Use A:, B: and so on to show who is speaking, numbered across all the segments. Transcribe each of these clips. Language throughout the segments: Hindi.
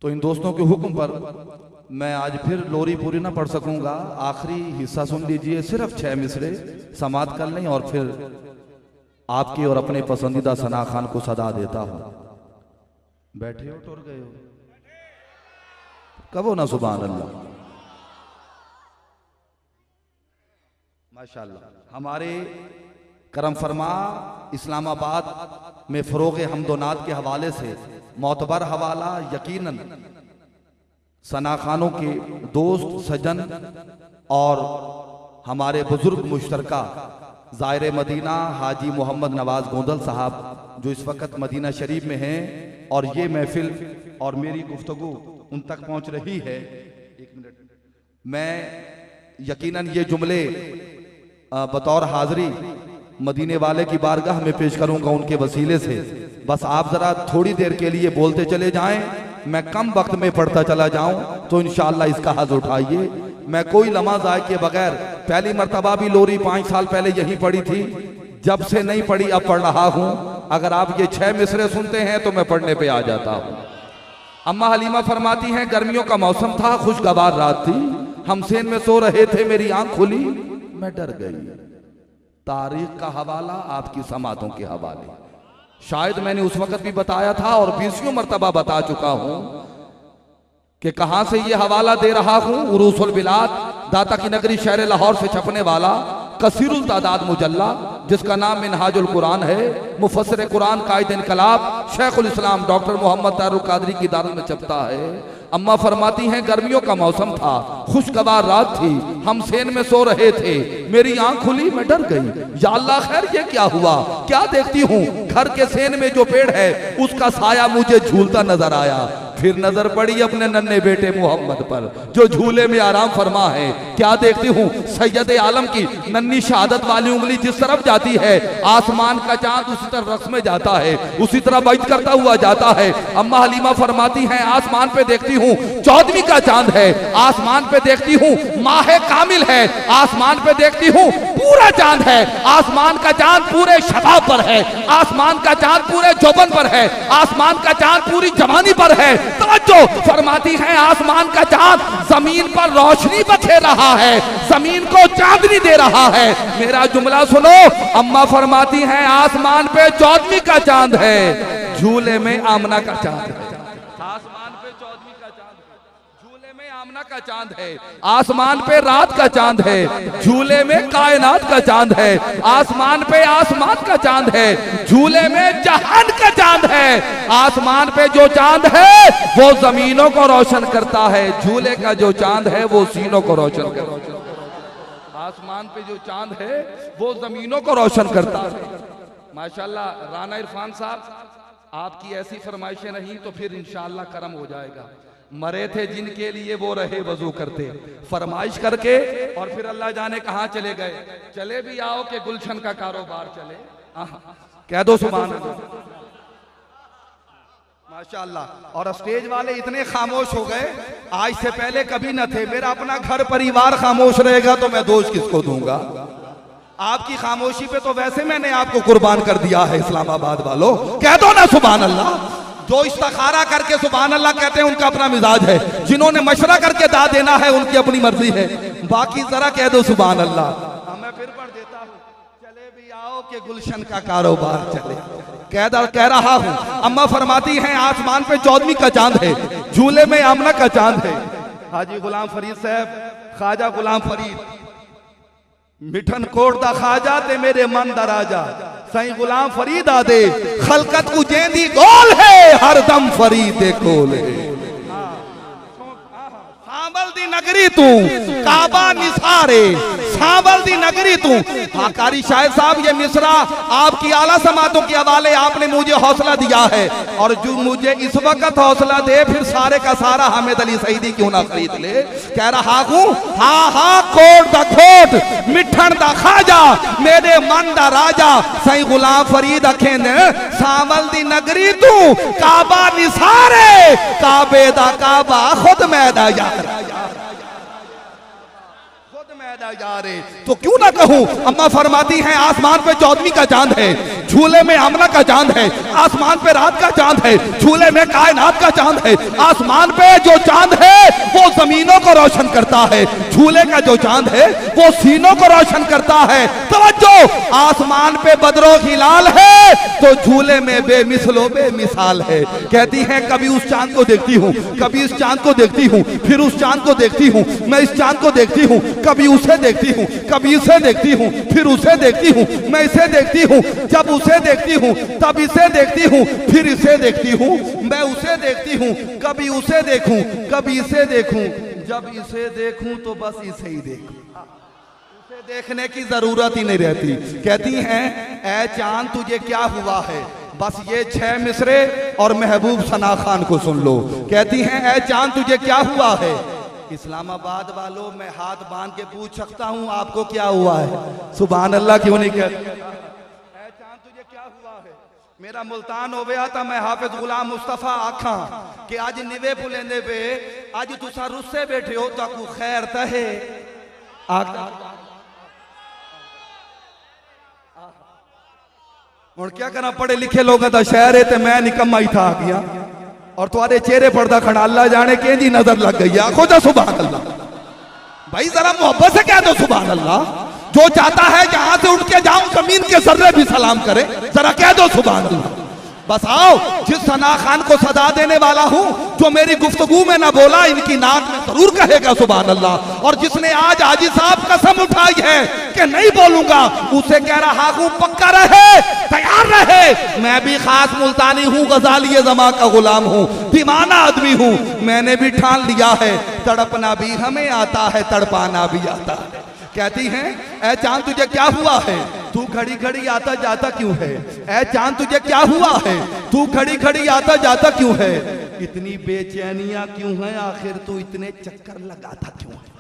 A: तो इन दोस्तों के हुक्म पर मैं आज फिर लोरी पूरी ना पढ़ सकूंगा, आखिरी हिस्सा सुन लीजिए, सिर्फ 6 मिसरे समाप्त कर लें और फिर आपके और अपने पसंदीदा सना खान को सदा देता हूं। बैठे हो टुर गए हो, कबो ना सुभान अल्लाह। माशाअल्लाह हमारे करम फरमा इस्लामाबाद में फरोग हमदोनात के हवाले से मोतबर हवाला यकीनन सना खानों के दोस्त सजन और हमारे बुजुर्ग मुश्तरका ज़ाहिर मदीना हाजी मोहम्मद नवाज गोंदल साहब जो इस वक्त मदीना शरीफ में हैं और ये महफिल और मेरी गुफ्तगू उन तक पहुंच रही है। एक मिनट, मैं यकीनन ये जुमले बतौर हाज़री मदीने वाले की बारगाह में पेश करूंगा उनके वसीले से। बस आप जरा थोड़ी देर के लिए बोलते चले जाएं, मैं कम वक्त में पढ़ता चला जाऊं तो इंशाअल्लाह इसका हज उठाइए। मैं कोई लम्हा ज़ाय के बगैर, पहली मर्तबा भी लोरी 5 साल पहले यही पढ़ी थी, जब से नहीं पढ़ी अब पढ़ रहा हूं। अगर आप ये 6 मिसरे सुनते हैं तो मैं पढ़ने पे आ जाता हूं। अम्मा हलीमा फरमाती हैं गर्मियों का मौसम था, खुशगवार रात थी, हम सेन में सो रहे थे, मेरी आंख खुली, मैं डर गई। तारीख का हवाला आपकी समातों के हवाले, शायद मैंने उस वक्त भी बताया था और 20वीं मर्तबा बता चुका हूं कि कहां से ये हवाला दे रहा हूं। उरूसुल बिलाद दाता की नगरी शहर लाहौर से छपने वाला कसीरुल तादाद मुजल्ला जिसका नाम मिनहाजुल कुरान है, मुफस्सिर कुरान कायद इनकलाब शेखुल इस्लाम डॉक्टर मोहम्मद तारुल कादरी की दारत में छपता है। अम्मा फरमाती हैं गर्मियों का मौसम था, खुशगवार रात थी, हम सेन में सो रहे थे, मेरी आंख खुली, मैं डर गई। या अल्लाह खैर ये क्या हुआ, क्या देखती हूँ, घर के सेन में जो पेड़ है उसका साया मुझे झूलता नजर आया। फिर नजर पड़ी अपने नन्हे बेटे मोहम्मद पर जो झूले में आराम फरमा है। क्या देखती हूँ, सैयद आलम की नन्ही शहादत वाली उंगली जिस तरफ जाती है आसमान का चांद उसी तरफ रक्स में जाता है, उसी तरह बैठ करता हुआ जाता है। अम्मा हलीमा फरमाती हैं आसमान पे देखती हूँ 14वीं का चांद है, आसमान पे देखती हूँ माह कामिल है, आसमान पे देखती हूँ पूरा चांद है, आसमान का चांद पूरे शबाब पर है, आसमान का चांद पूरे जोबन पर है, आसमान का चांद पूरी जवानी पर है। तवज्जो फरमाती है आसमान का चांद जमीन पर रोशनी बखेर रहा है, जमीन को चांदनी दे रहा है। मेरा जुमला सुनो, अम्मा फरमाती हैं आसमान पे 14वीं का चांद है, झूले में आमना का चांद है। आसमान पे 14वीं का चांद है, झूले में आमना का चांद है। आसमान पे रात का चांद है, झूले में कायनात का चांद है। आसमान पे आसमान का चांद है, झूले में जहान का चांद है। आसमान पे जो चांद है वो जमीनों को रोशन करता है, झूले का जो चांद है वो सीनों को रोशन करता है। आसमान पे जो चांद है वो जमीनों को रोशन करता है। माशाल्लाह राना इरफान साहब, आपकी ऐसी फरमाइशें नहीं तो फिर इंशाअल्लाह करम हो जाएगा। मरे थे जिनके लिए वो रहे वजू करते, फरमाइश करके और फिर अल्लाह जाने कहां चले गए। चले भी आओ कि गुलशन का कारोबार चले, कह दो सुभान अल्लाह। माशाअल्लाह। और स्टेज वाले इतने खामोश हो गए, आज से पहले कभी न थे। मेरा अपना घर परिवार खामोश रहेगा तो मैं दोष किसको दूंगा। आपकी खामोशी पे तो वैसे मैंने आपको कुर्बान कर दिया है। इस्लामाबाद वालों कह दो ना सुभान अल्लाह। जो इस्तिखारा करके सुभान अल्लाह कहते हैं उनका अपना मिजाज है, जिन्होंने मशवरा करके दाद देना है उनकी अपनी मर्जी है। बाकी जरा कह दो सुभान अल्लाह। मैं फिर पढ़ देता हूँ, चले भी आओ कि गुलशन का कारोबार चले, कह रहा हूँ। अम्मा फरमाती हैं आसमान पे 14वीं का चांद है, झूले में आमना का चांद है। हाजी गुलाम फरीद साहब, ख्वाजा गुलाम फरीद मिठन कोट दा ख्वाजा ते मेरे मन दा राजा, सही गुलाम फरीद आदे खलकत को जेंदी गोल है, हर दम फरीद कोल है। सांबल दी नगरी तू काबा निसारे, सांबल दी नगरी तू। हाँ कारी शायद साहब, ये मिसरा आपकी आला समातों के हवाले आपने मुझे हौसला दिया है, और जो मुझे इस वक्त हौसला दे फिर सारे का सारा हामिद अली सईदी क्यों ना खरीद ले। कह रहा हूँ हाँ हाँ कोट दा खोट मिठन दा खाजा, मेरे मन दा राजा, सही गुलाम फरीद अखे ने सांबल दी नगरी तू काबा निसारे, काबे दा काबा खुद मैदा यार, खुद मैदा आया यारे, तो क्यों ना कहूं। अम्मा फरमाती हैं आसमान पे 14वीं का चांद है, झूले में आमना का चांद है, आसमान पे रात का चांद है, झूले में कायनात का चांद है। आसमान पे जो चांद है वो जमीनों को रोशन करता है, झूले का जो चांद है वो सीनों को रोशन करता है। तवज्जो, आसमान पे बदरो हिलाल है तो झूले में बेमिसलो बेमिसाल है। कहती हैं कभी उस चांद को देखती हूँ, कभी इस चांद को देखती हूँ, फिर उस चांद को देखती हूँ, मैं इस चांद को देखती हूँ, कभी उसे देखती हूँ, कभी इसे देखती हूँ, फिर उसे देखती हूँ, मैं इसे देखती हूँ, जब उसे देखती हूँ तब इसे देखती हूँ, फिर इसे देखती हूँ, मैं उसे देखती हूँ, कभी उसे देखूं, कभी इसे देखूं, जब इसे देखूं तो बस इसे ही देखूं, उसे देखने की जरूरत ही नहीं रहती। कहती हैं ऐ चांद तुझे क्या हुआ है, बस ये 6 मिसरे और महबूब सना खान को सुन लो। कहती हैं ऐ चांद तुझे क्या हुआ है। इस्लामाबाद वालों, मैं हाथ बांध के पूछ सकता हूं आपको क्या हुआ है? सुभान अल्लाह क्यों नहीं कहते? ऐ चांद तुझे क्या हुआ है। मेरा मुल्तान हो गया था, मैं हाफिज गुलाम मुस्तफा आखा कि आज निवे पुलेंदे पे आज तुसा रुस्से बैठे हो ताकू खैर तहे और क्या करना, पढ़े लिखे लोग तो शहर है तो मैं निकम्मा ही था आ गया और तुम्हारे चेहरे पर दा खड़ा अल्लाह जाने के जी नजर लग गई। आखो जा सुभान अल्लाह। भाई जरा मोहब्बत से कह दो सुभान अल्लाह। जो चाहता है जहां से उठ के जाऊं जमीन के जर्रे भी सलाम करे, जरा कह दो सुभान अल्लाह। बस आओ, जिस सना खान को सदा देने वाला हूं, जो मेरी गुफ्तगू में ना बोला इनकी नाक में जरूर कहेगा सुभान अल्लाह। और जिसने आज हाजी साहब कसम उठाई है कि नहीं बोलूंगा, उसे कह रहा हूं पक्का रहे, तैयार रहे। मैं भी खास मुल्तानी हूं, गजाली जमा का गुलाम हूं, दीवाना आदमी हूं। मैंने भी ठान लिया है, तड़पना भी हमें आता है, तड़पाना भी आता है। कहती हैं ऐ चांद तुझे क्या हुआ है, तू खड़ी खड़ी आता जाता क्यों है। ऐ चांद तुझे क्या हुआ है, तू खड़ी खड़ी आता जाता क्यों है। इतनी बेचैनियां क्यों है आखिर, तू इतने चक्कर लगाता क्यों है।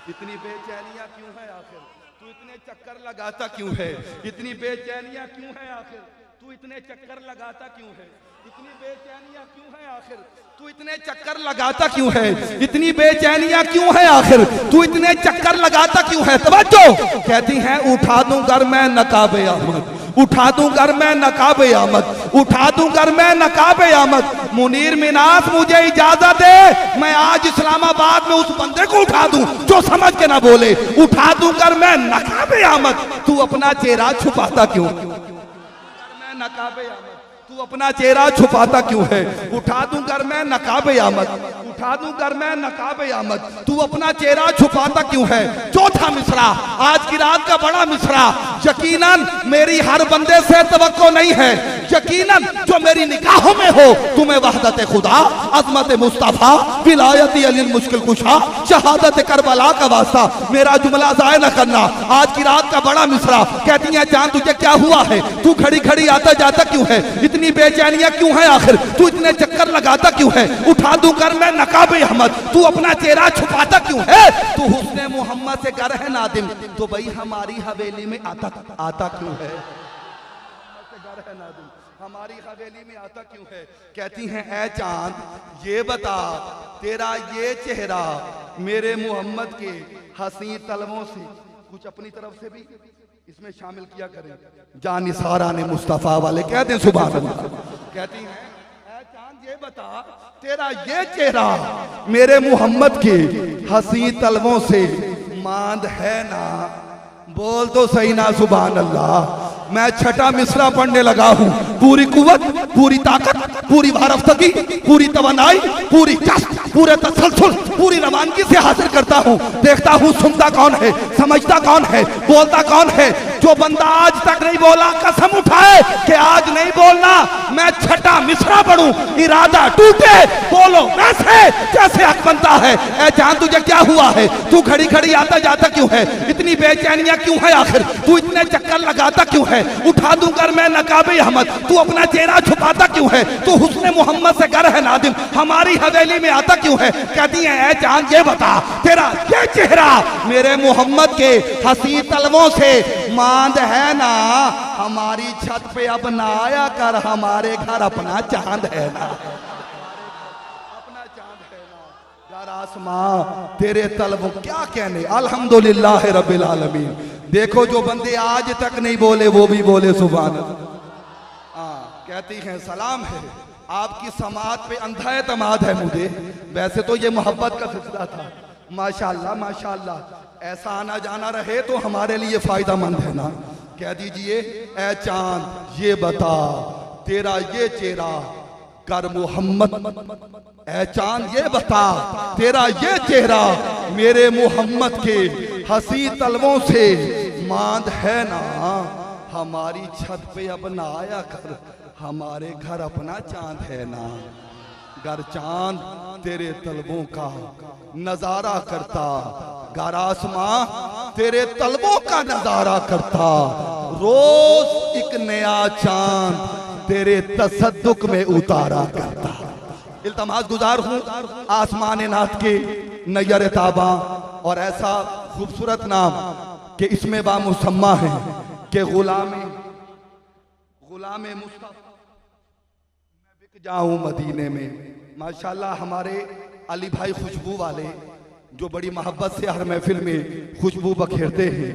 A: इतनी बेचैनियां क्यों है आखिर, तू इतने चक्कर लगाता क्यों है। इतनी बेचैनियां क्यों है आखिर, तू इतने चक्कर लगाता क्यों है। इतनी बेचैनियां क्यों है आखिर, तू इतने चक्कर लगाता क्यों है। इतनी बेचैनियां क्यों है आखिर, तू इतने चक्कर लगाता क्यों है। तवज्जो, कहती हैं उठा दूं घर मैं नकाबे आमद, उठा दूं घर मैं नकाबे आमद, उठा दूं घर मैं नकाबे आमद। मुनीर मिनास मुझे इजाजत दे, मैं आज इस्लामाबाद में उस बंदे को उठा दूं जो समझ के ना बोले। उठा दूं घर मैं नकाबे आमद, तू अपना चेहरा छुपाता क्यों। मैं नकाबे आमद, तू अपना चेहरा छुपाता क्यों है। उठा दूं घर मैं नकाबे आमद, उठा दूं घर मैं नकाबे आमद, तू अपना चेहरा छुपाता क्यों है। चौथा मिसरा, आज की रात का बड़ा मिसरा। यकीनन मेरी हर बंदे से तवक्को नहीं है, यकीनन जो मेरी निगाहों में हो तुम्हें वहदत खुदा, अजमत मुस्तफा, विलायती अली मुश्किल कुशा, शहादत करबला का वास्ता। मेरा जुमला जाया न करना, आज की रात का बड़ा मिसरा। कहती है चांद तुझे क्या हुआ है, तू खड़ी खड़ी आता जाता क्यों है। इतनी बेचैनियां क्यों है आखिर, तू इतने चक्कर लगाता क्यों है। उठा दूं कर मैं नकाबे अहमद, तू अपना चेहरा छुपाता क्यों है। तू हुस्ने मोहम्मद से कर है नादिम, तो भाई हमारी हवेली में आता क्यों है। हमारी हवेली में आता क्यों है। कहती हैं ऐ चांद ये बता, तेरा ये चेहरा मेरे मोहम्मद के हसी तलवों से कुछ अपनी तरफ से भी इसमें शामिल किया करें। जान सारा ने मुस्तफा वाले कहते हैं सुभान अल्लाह। कहती हैं ऐ चांद ये बता, तेरा ये चेहरा मेरे मोहम्मद के हसी तलवों से मांद है ना। बोल तो सही ना सुभान अल्लाह। मैं छठा मिसरा पढ़ने लगा हूँ। पूरी कुव्वत, पूरी ताकत, पूरी भारफ्तगी, पूरी तवानाई, पूरी कष्ट, पूरे तसलसल, पूरी रवानगी से हासिल करता हूँ। देखता हूँ सुनता कौन है, समझता कौन है, बोलता कौन है। जो बंदा आज तक नहीं बोला कसम उठाए कि आज नहीं बोलना। मैं छठा मिसरा पढ़ूं, इरादा टूटे, बोलो वैसे जैसे हक बनता है। ऐ जान तुझे क्या हुआ है, तू खड़ी खड़ी आता जाता क्यों है। इतनी बेचैनियां क्यों है आखिर, तू इतने चक्कर लगाता क्यों है। उठा दूं कर मैं नकाबे अहमद, तू अपना चेहरा छुपाता क्यों है। तू हुस्ने मोहम्मद से कर है नादिम, हमारी हवेली में आता क्यों है। कहती है ऐ चांद ये बता, तेरा ये चेहरा मेरे मोहम्मद के हसी तलवों से मांद है ना। हमारी छत पे अब ना आया कर, हमारे घर अपना चांद है ना, अपना चांद है ना। यार आसमां तेरे तलबों क्या कहने, अल्हम्दुलिल्लाह रब्बिल आलमीन। देखो जो बंदे आज तक नहीं बोले वो भी बोले सुभान अल्लाह। कहती हैं सलाम है आपकी समात पे, अंधा एतमाद है मुझे। वैसे तो ये मोहब्बत का सिलसिला था। माशाल्लाह माशाल्लाह, ऐसा आना जाना रहे तो हमारे लिए फायदा मंद है ना। कह दीजिए ऐ चांद ये बता तेरा ये चेहरा कर मोहम्मद, ऐ चांद ये बता तेरा ये चेहरा मेरे मोहम्मद के हंसी तलवों से मांद है ना। हमारी छत पे अब ना आया कर, हमारे घर अपना चांद है ना। गर चांद तेरे तलबों का नजारा करता, गर आसमां तेरे तलबों का नजारा करता, रोज एक नया चांद तेरे तसद्दुक में उतारा करता। इल्तमास गुजार हूँ आसमान नाथ के नैयर ताबा, और ऐसा खूबसूरत नाम कि इसमें बामुसम्मा है कि गुलामे मुस्तफा मैं बिक जाऊं मदीने में। माशाल्लाह हमारे अली भाई खुशबू वाले जो बड़ी मोहब्बत से हर महफिल में खुशबू बखेरते हैं,